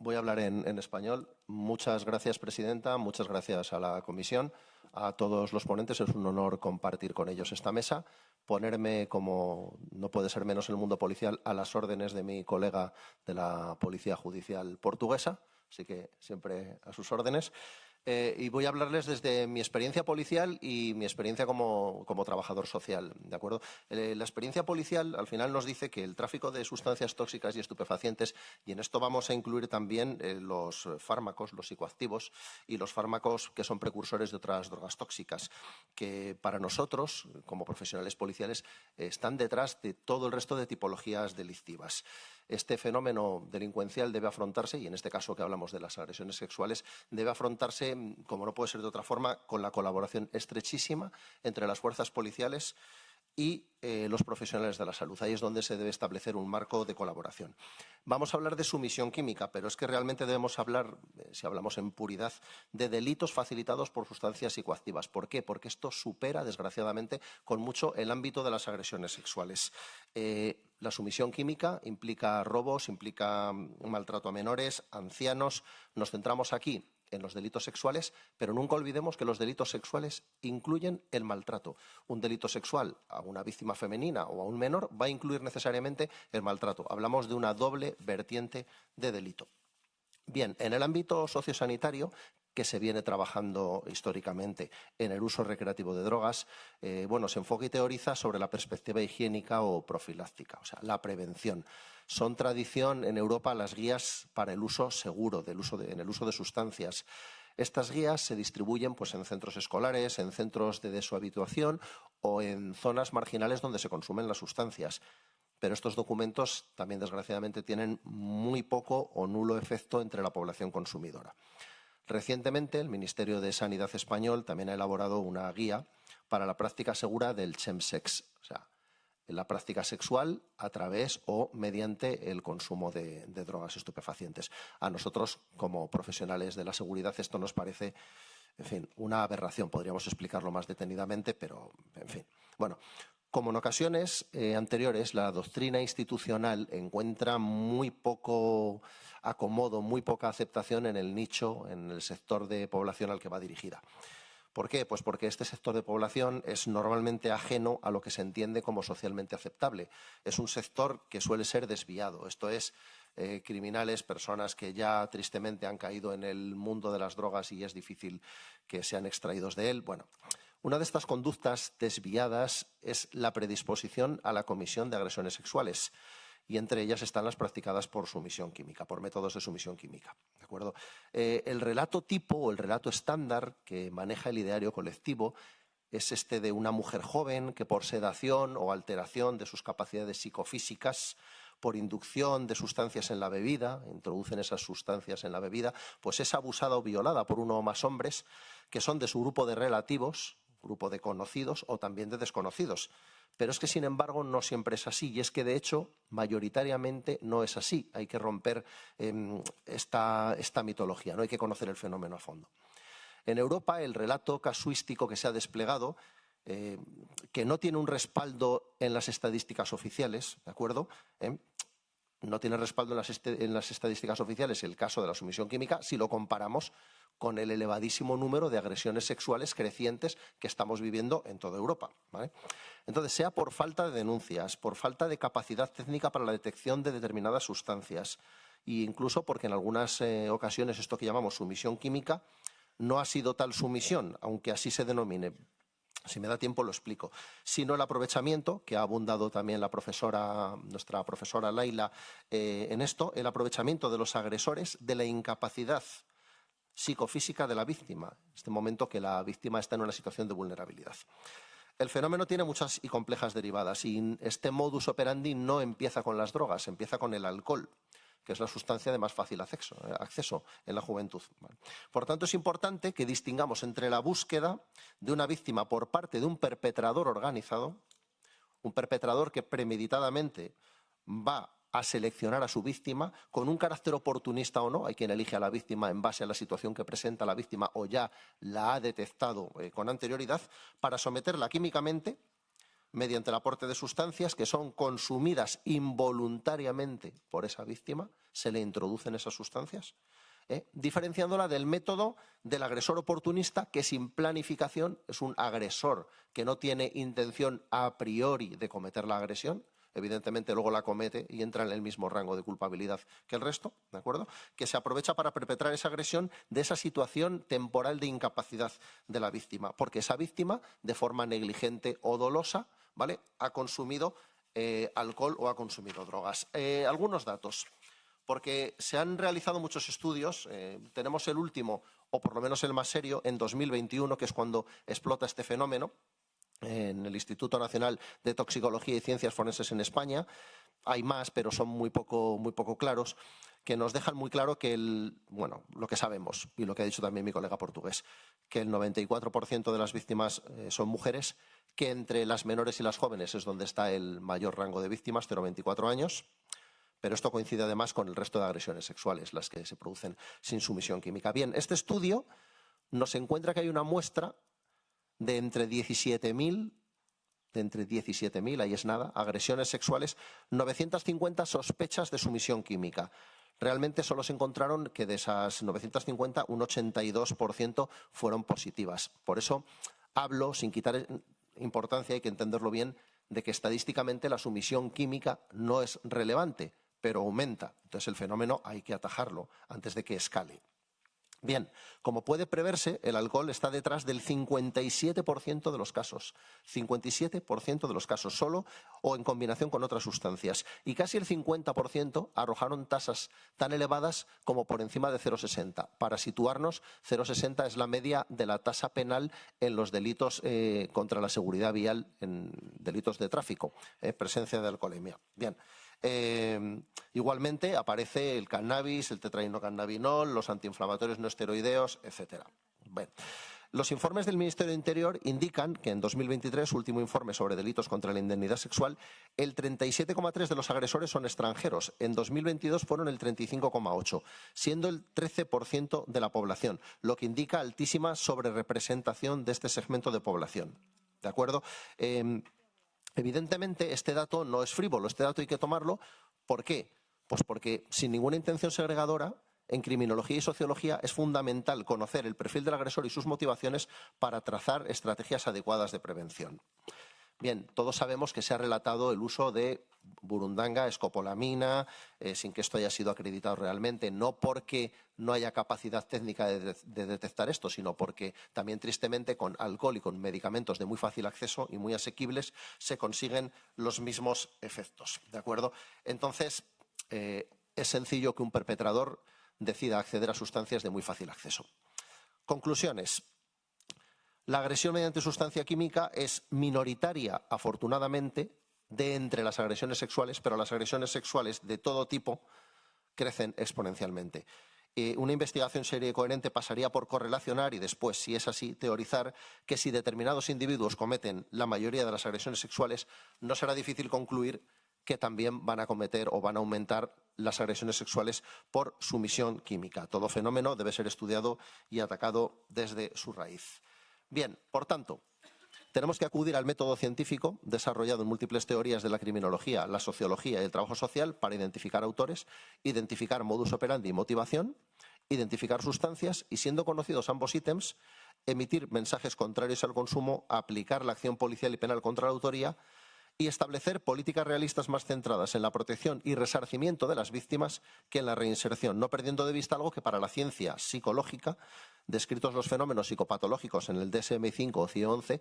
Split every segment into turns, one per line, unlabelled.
Voy a hablar en español. Muchas gracias, presidenta. Muchas gracias a la comisión, a todos los ponentes. Es un honor compartir con ellos esta mesa, ponerme, como no puede ser menos en el mundo policial, a las órdenes de mi colega de la Policía Judicial portuguesa. Así que siempre a sus órdenes. Y voy a hablarles desde mi experiencia policial y mi experiencia como trabajador social, ¿de acuerdo? La experiencia policial al final nos dice que el tráfico de sustancias tóxicas y estupefacientes, y en esto vamos a incluir también los fármacos, los psicoactivos y los fármacos que son precursores de otras drogas tóxicas, que para nosotros, como profesionales policiales, están detrás de todo el resto de tipologías delictivas. Este fenómeno delincuencial debe afrontarse, y en este caso que hablamos de las agresiones sexuales, debe afrontarse, como no puede ser de otra forma, con la colaboración estrechísima entre las fuerzas policiales y los profesionales de la salud. Ahí es donde se debe establecer un marco de colaboración. Vamos a hablar de sumisión química, pero es que realmente debemos hablar, si hablamos en puridad, de delitos facilitados por sustancias psicoactivas. ¿Por qué? Porque esto supera, desgraciadamente, con mucho el ámbito de las agresiones sexuales. La sumisión química implica robos, implica maltrato a menores, ancianos. Nos centramos aquí en los delitos sexuales, pero nunca olvidemos que los delitos sexuales incluyen el maltrato. Un delito sexual a una víctima femenina o a un menor va a incluir necesariamente el maltrato. Hablamos de una doble vertiente de delito. Bien, en el ámbito sociosanitario, que se viene trabajando históricamente en el uso recreativo de drogas, se enfoca y teoriza sobre la perspectiva higiénica o profiláctica, o sea, la prevención. Son tradición en Europa las guías para el uso seguro, en el uso de sustancias. Estas guías se distribuyen en centros escolares, en centros de deshabituación o en zonas marginales donde se consumen las sustancias. Pero estos documentos también, desgraciadamente, tienen muy poco o nulo efecto entre la población consumidora. Recientemente, el Ministerio de Sanidad español también ha elaborado una guía para la práctica segura del chemsex, o sea, la práctica sexual a través o mediante el consumo de drogas estupefacientes. A nosotros, como profesionales de la seguridad, esto nos parece, en fin, una aberración. Podríamos explicarlo más detenidamente, pero, en fin. Bueno, como en ocasiones anteriores, la doctrina institucional encuentra muy poco acomodo, muy poca aceptación en el nicho, en el sector de población al que va dirigida. ¿Por qué? Pues porque este sector de población es normalmente ajeno a lo que se entiende como socialmente aceptable. Es un sector que suele ser desviado. Esto es, criminales, personas que ya tristemente han caído en el mundo de las drogas y es difícil que sean extraídos de él. Bueno, una de estas conductas desviadas es la predisposición a la comisión de agresiones sexuales, y entre ellas están las practicadas por sumisión química, por métodos de sumisión química. ¿De acuerdo? El relato tipo o el relato estándar que maneja el ideario colectivo es este de una mujer joven que por sedación o alteración de sus capacidades psicofísicas, por inducción de sustancias en la bebida, introducen esas sustancias en la bebida, pues es abusada o violada por uno o más hombres que son de su grupo de relativos, grupo de conocidos o también de desconocidos. Pero es que, sin embargo, no siempre es así, y es que, de hecho, mayoritariamente no es así. Hay que romper esta mitología, no hay que conocer el fenómeno a fondo. En Europa, el relato casuístico que se ha desplegado, que no tiene un respaldo en las estadísticas oficiales, ¿de acuerdo? No tiene respaldo en las estadísticas oficiales el caso de la sumisión química si lo comparamos con el elevadísimo número de agresiones sexuales crecientes que estamos viviendo en toda Europa, ¿vale? Entonces, sea por falta de denuncias, por falta de capacidad técnica para la detección de determinadas sustancias, e incluso porque en algunas ocasiones esto que llamamos sumisión química no ha sido tal sumisión, aunque así se denomine. Si me da tiempo lo explico. Sino el aprovechamiento, que ha abundado también nuestra profesora Laila en esto, el aprovechamiento de los agresores de la incapacidad psicofísica de la víctima, en este momento que la víctima está en una situación de vulnerabilidad. El fenómeno tiene muchas y complejas derivadas, y este modus operandi no empieza con las drogas, empieza con el alcohol, que es la sustancia de más fácil acceso en la juventud. Por tanto, es importante que distingamos entre la búsqueda de una víctima por parte de un perpetrador organizado, un perpetrador que premeditadamente va a seleccionar a su víctima con un carácter oportunista o no. Hay quien elige a la víctima en base a la situación que presenta la víctima o ya la ha detectado con anterioridad, para someterla químicamente mediante el aporte de sustancias que son consumidas involuntariamente por esa víctima, se le introducen esas sustancias, diferenciándola del método del agresor oportunista, que sin planificación es un agresor que no tiene intención a priori de cometer la agresión. Evidentemente luego la comete y entra en el mismo rango de culpabilidad que el resto, ¿de acuerdo? Que se aprovecha para perpetrar esa agresión de esa situación temporal de incapacidad de la víctima, porque esa víctima, de forma negligente o dolosa, ¿vale?, ha consumido alcohol o ha consumido drogas. Algunos datos, porque se han realizado muchos estudios. Tenemos el último, o por lo menos el más serio, en 2021, que es cuando explota este fenómeno, en el Instituto Nacional de Toxicología y Ciencias Forenses en España. Hay más, pero son muy poco claros, que nos dejan muy claro que lo que sabemos, y lo que ha dicho también mi colega portugués, que el 94% de las víctimas son mujeres, que entre las menores y las jóvenes es donde está el mayor rango de víctimas, 0,24 años. Pero esto coincide además con el resto de agresiones sexuales, las que se producen sin sumisión química. Bien, este estudio nos encuentra que hay una muestra de entre 17.000, ahí es nada, agresiones sexuales, 950 sospechas de sumisión química. Realmente solo se encontraron que de esas 950, un 82% fueron positivas. Por eso hablo, sin quitar importancia, hay que entenderlo bien, de que estadísticamente la sumisión química no es relevante, pero aumenta. Entonces el fenómeno hay que atajarlo antes de que escale. Bien, como puede preverse, el alcohol está detrás del 57% de los casos. 57% de los casos, solo o en combinación con otras sustancias. Y casi el 50% arrojaron tasas tan elevadas como por encima de 0,60. Para situarnos, 0,60 es la media de la tasa penal en los delitos contra la seguridad vial, en delitos de tráfico, presencia de alcoholemia. Bien. Igualmente aparece el cannabis, el tetrahidrocannabinol, los antiinflamatorios no esteroideos, etc. Bueno, los informes del Ministerio de Interior indican que en 2023, su último informe sobre delitos contra la indemnidad sexual, el 37,3% de los agresores son extranjeros. En 2022 fueron el 35,8%, siendo el 13% de la población, lo que indica altísima sobrerepresentación de este segmento de población. ¿De acuerdo? Evidentemente, este dato no es frívolo, este dato hay que tomarlo. ¿Por qué? Pues porque sin ninguna intención segregadora, en criminología y sociología es fundamental conocer el perfil del agresor y sus motivaciones para trazar estrategias adecuadas de prevención. Bien, todos sabemos que se ha relatado el uso de burundanga, escopolamina, sin que esto haya sido acreditado realmente, no porque no haya capacidad técnica de detectar esto, sino porque también tristemente con alcohol y con medicamentos de muy fácil acceso y muy asequibles se consiguen los mismos efectos, ¿de acuerdo? Entonces, es sencillo que un perpetrador decida acceder a sustancias de muy fácil acceso. Conclusiones. La agresión mediante sustancia química es minoritaria, afortunadamente, de entre las agresiones sexuales, pero las agresiones sexuales de todo tipo crecen exponencialmente. Una investigación seria y coherente pasaría por correlacionar y después, si es así, teorizar que si determinados individuos cometen la mayoría de las agresiones sexuales, no será difícil concluir que también van a cometer o van a aumentar las agresiones sexuales por sumisión química. Todo fenómeno debe ser estudiado y atacado desde su raíz. Bien, por tanto, tenemos que acudir al método científico desarrollado en múltiples teorías de la criminología, la sociología y el trabajo social para identificar autores, identificar modus operandi y motivación, identificar sustancias y, siendo conocidos ambos ítems, emitir mensajes contrarios al consumo, aplicar la acción policial y penal contra la autoría y establecer políticas realistas más centradas en la protección y resarcimiento de las víctimas que en la reinserción, no perdiendo de vista algo que para la ciencia psicológica, descritos los fenómenos psicopatológicos en el DSM-5 o CIE-11,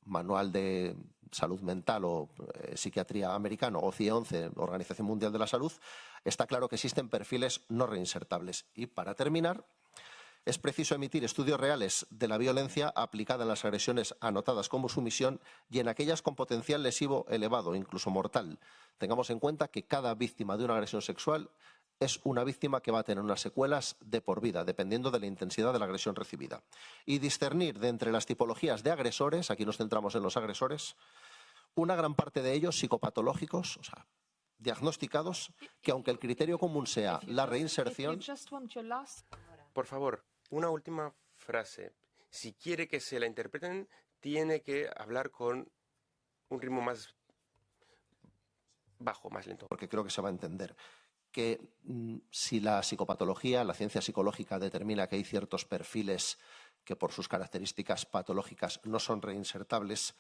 Manual de Salud Mental o Psiquiatría Americano, o CIE-11, Organización Mundial de la Salud, está claro que existen perfiles no reinsertables. Y para terminar, es preciso emitir estudios reales de la violencia aplicada en las agresiones anotadas como sumisión y en aquellas con potencial lesivo elevado, incluso mortal. Tengamos en cuenta que cada víctima de una agresión sexual es una víctima que va a tener unas secuelas de por vida, dependiendo de la intensidad de la agresión recibida. Y discernir de entre las tipologías de agresores, aquí nos centramos en los agresores, una gran parte de ellos psicopatológicos, o sea, diagnosticados, que aunque el criterio común sea la reinserción...
Por favor, una última frase. Si quiere que se la interpreten, tiene que hablar con un ritmo más bajo, más lento.
Porque creo que se va a entender que si la psicopatología, la ciencia psicológica determina que hay ciertos perfiles que por sus características patológicas no son reinsertables,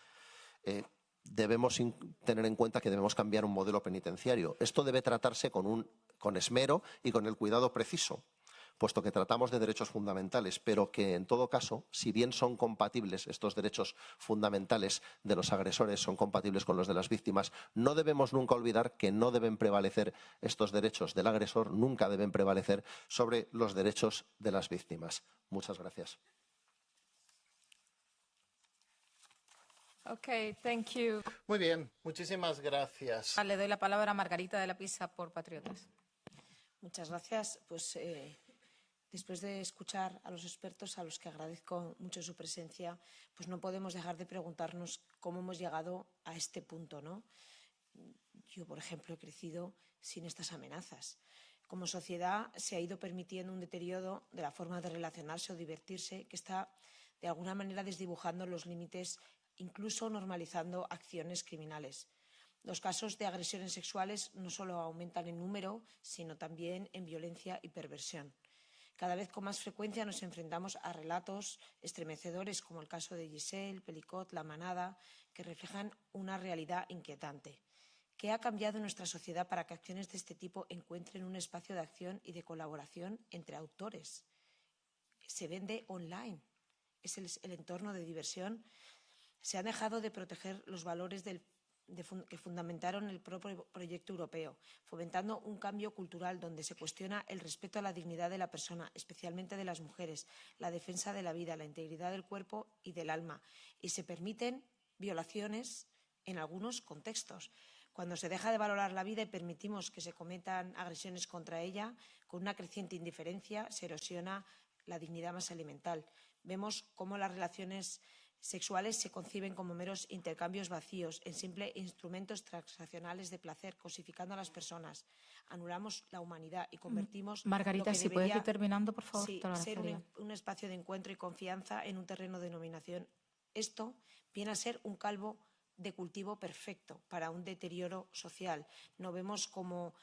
debemos tener en cuenta que debemos cambiar un modelo penitenciario. Esto debe tratarse con esmero y con el cuidado preciso, puesto que tratamos de derechos fundamentales, pero que en todo caso, si bien son compatibles estos derechos fundamentales de los agresores, son compatibles con los de las víctimas, no debemos nunca olvidar que no deben prevalecer estos derechos del agresor, nunca deben prevalecer sobre los derechos de las víctimas. Muchas gracias.
Okay, thank you.
Muy bien, muchísimas gracias.
Le doy la palabra a Margarita de la Pisa por Patriotas.
Muchas gracias. Pues después de escuchar a los expertos, a los que agradezco mucho su presencia, pues no podemos dejar de preguntarnos cómo hemos llegado a este punto, ¿no? Yo, por ejemplo, he crecido sin estas amenazas. Como sociedad se ha ido permitiendo un deterioro de la forma de relacionarse o divertirse que está, de alguna manera, desdibujando los límites, incluso normalizando acciones criminales. Los casos de agresiones sexuales no solo aumentan en número, sino también en violencia y perversión. Cada vez con más frecuencia nos enfrentamos a relatos estremecedores como el caso de Giselle, Pelicot, La Manada, que reflejan una realidad inquietante. ¿Qué ha cambiado en nuestra sociedad para que acciones de este tipo encuentren un espacio de acción y de colaboración entre autores? Se vende online. Es el entorno de diversión. Se han dejado de proteger los valores que fundamentaron el propio proyecto europeo, fomentando un cambio cultural donde se cuestiona el respeto a la dignidad de la persona, especialmente de las mujeres, la defensa de la vida, la integridad del cuerpo y del alma, y se permiten violaciones en algunos contextos. Cuando se deja de valorar la vida y permitimos que se cometan agresiones contra ella, con una creciente indiferencia se erosiona la dignidad más elemental. Vemos cómo las relaciones sexuales se conciben como meros intercambios vacíos, en simples instrumentos transaccionales de placer, cosificando a las personas. Anulamos la humanidad y convertimos
Margarita, si puedes ir terminando, por favor.
Sí, ser un espacio de encuentro y confianza en un terreno de dominación. Esto viene a ser un caldo de cultivo perfecto para un deterioro social. No vemos como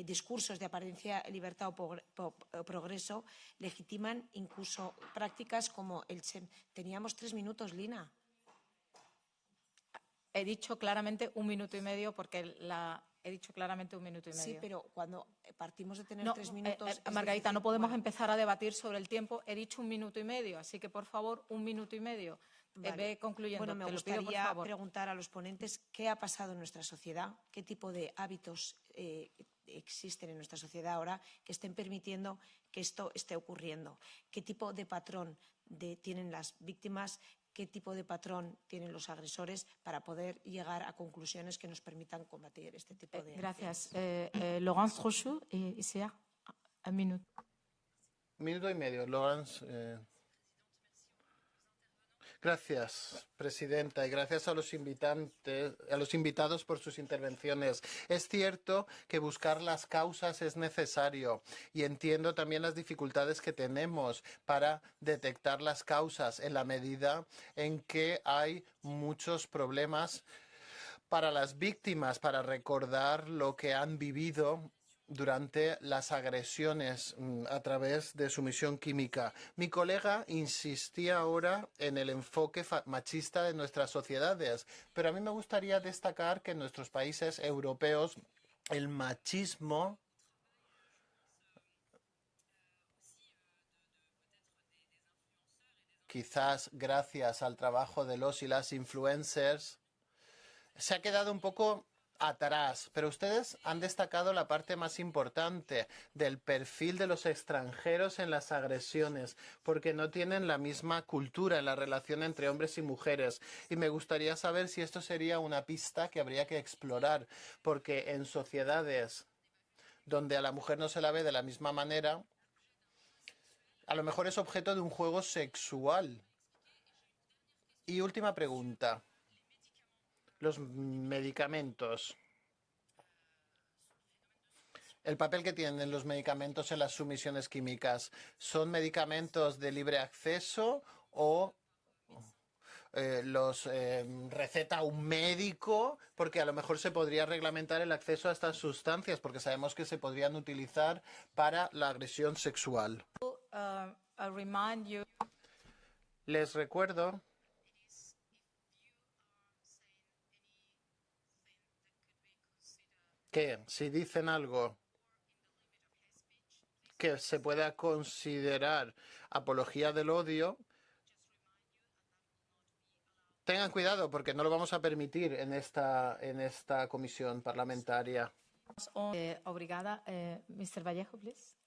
discursos de apariencia libertad o progreso legitiman incluso prácticas como el CHEM. Teníamos 3 minutos, Lina.
He dicho claramente 1 minuto y medio porque he dicho claramente 1 minuto y medio.
Sí, pero cuando partimos de tener 3 minutos…
Margarita, no podemos empezar a debatir sobre el tiempo. He dicho 1 minuto y medio, así que, por favor, 1 minuto y medio.
Vale.
Ve concluyendo.
Bueno, me gustaría preguntar a los ponentes qué ha pasado en nuestra sociedad, qué tipo de hábitos existen en nuestra sociedad ahora que estén permitiendo que esto esté ocurriendo, qué tipo de patrón tienen las víctimas, qué tipo de patrón tienen los agresores para poder llegar a conclusiones que nos permitan combatir este tipo de…
Gracias. Laurence Rochou, ICA, 1 minuto.
1 minuto y medio, Laurence. Gracias, presidenta, y gracias a los invitados por sus intervenciones. Es cierto que buscar las causas es necesario y entiendo también las dificultades que tenemos para detectar las causas en la medida en que hay muchos problemas para las víctimas, para recordar lo que han vivido durante las agresiones a través de sumisión química. Mi colega insistía ahora en el enfoque machista de nuestras sociedades, pero a mí me gustaría destacar que en nuestros países europeos el machismo quizás gracias al trabajo de los y las influencers se ha quedado un poco atrás, pero ustedes han destacado la parte más importante del perfil de los extranjeros en las agresiones, porque no tienen la misma cultura en la relación entre hombres y mujeres. Y me gustaría saber si esto sería una pista que habría que explorar, porque en sociedades donde a la mujer no se la ve de la misma manera, a lo mejor es objeto de un juego sexual. Y última pregunta. Los medicamentos. El papel que tienen los medicamentos en las sumisiones químicas. ¿Son medicamentos de libre acceso o los receta un médico, porque a lo mejor se podría reglamentar el acceso a estas sustancias, porque sabemos que se podrían utilizar para la agresión sexual. Les recuerdo que si dicen algo que se pueda considerar apología del odio, tengan cuidado porque no lo vamos a permitir en esta comisión parlamentaria.
Obrigada. Mr. Vallejo, please.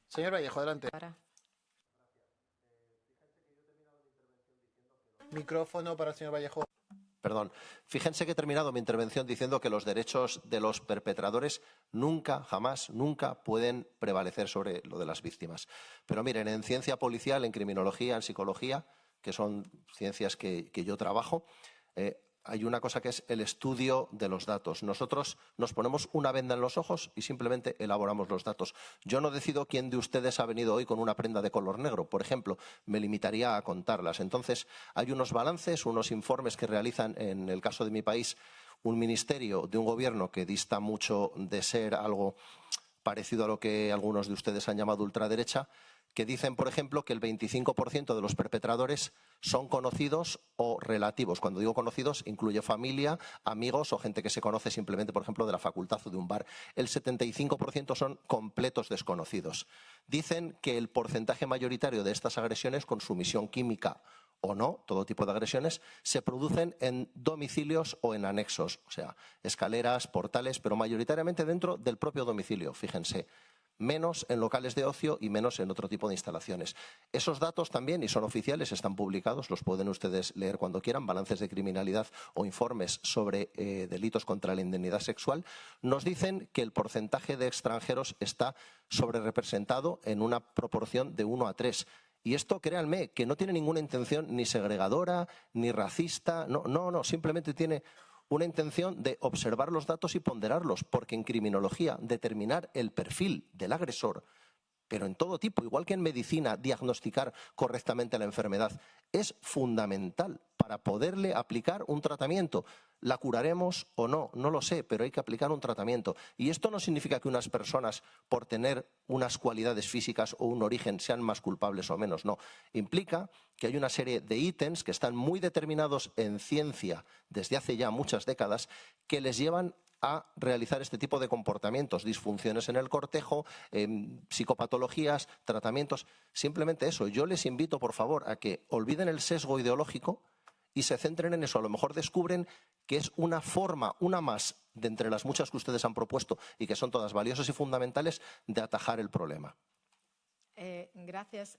Señor Vallejo, adelante. Micrófono para el señor Vallejo.
Perdón. Fíjense que he terminado mi intervención diciendo que los derechos de los perpetradores nunca, jamás, nunca pueden prevalecer sobre lo de las víctimas. Pero miren, en ciencia policial, en criminología, en psicología, que son ciencias que yo trabajo, hay una cosa que es el estudio de los datos. Nosotros nos ponemos una venda en los ojos y simplemente elaboramos los datos. Yo no decido quién de ustedes ha venido hoy con una prenda de color negro, por ejemplo. Me limitaría a contarlas. Entonces, hay unos balances, unos informes que realizan, en el caso de mi país, un ministerio de un gobierno que dista mucho de ser algo parecido a lo que algunos de ustedes han llamado ultraderecha, que dicen, por ejemplo, que el 25% de los perpetradores son conocidos o relativos. Cuando digo conocidos, incluye familia, amigos o gente que se conoce simplemente, por ejemplo, de la facultad o de un bar. El 75% son completos desconocidos. Dicen que el porcentaje mayoritario de estas agresiones, con sumisión química o no, todo tipo de agresiones, se producen en domicilios o en anexos, o sea, escaleras, portales, pero mayoritariamente dentro del propio domicilio, fíjense. Menos en locales de ocio y menos en otro tipo de instalaciones. Esos datos también, y son oficiales, están publicados, los pueden ustedes leer cuando quieran, balances de criminalidad o informes sobre delitos contra la indemnidad sexual, nos dicen que el porcentaje de extranjeros está sobrerepresentado en una proporción de 1 a 3. Y esto, créanme, que no tiene ninguna intención ni segregadora, ni racista, no, simplemente tiene una intención de observar los datos y ponderarlos, porque en criminología determinar el perfil del agresor, pero en todo tipo, igual que en medicina, diagnosticar correctamente la enfermedad, es fundamental para poderle aplicar un tratamiento. ¿La curaremos o no? No lo sé, pero hay que aplicar un tratamiento. Y esto no significa que unas personas, por tener unas cualidades físicas o un origen, sean más culpables o menos, no. Implica que hay una serie de ítems que están muy determinados en ciencia desde hace ya muchas décadas que les llevan a realizar este tipo de comportamientos, disfunciones en el cortejo, psicopatologías, tratamientos. Simplemente eso. Yo les invito, por favor, a que olviden el sesgo ideológico y se centren en eso. A lo mejor descubren que es una forma, una más de entre las muchas que ustedes han propuesto y que son todas valiosas y fundamentales de atajar el problema.
Gracias.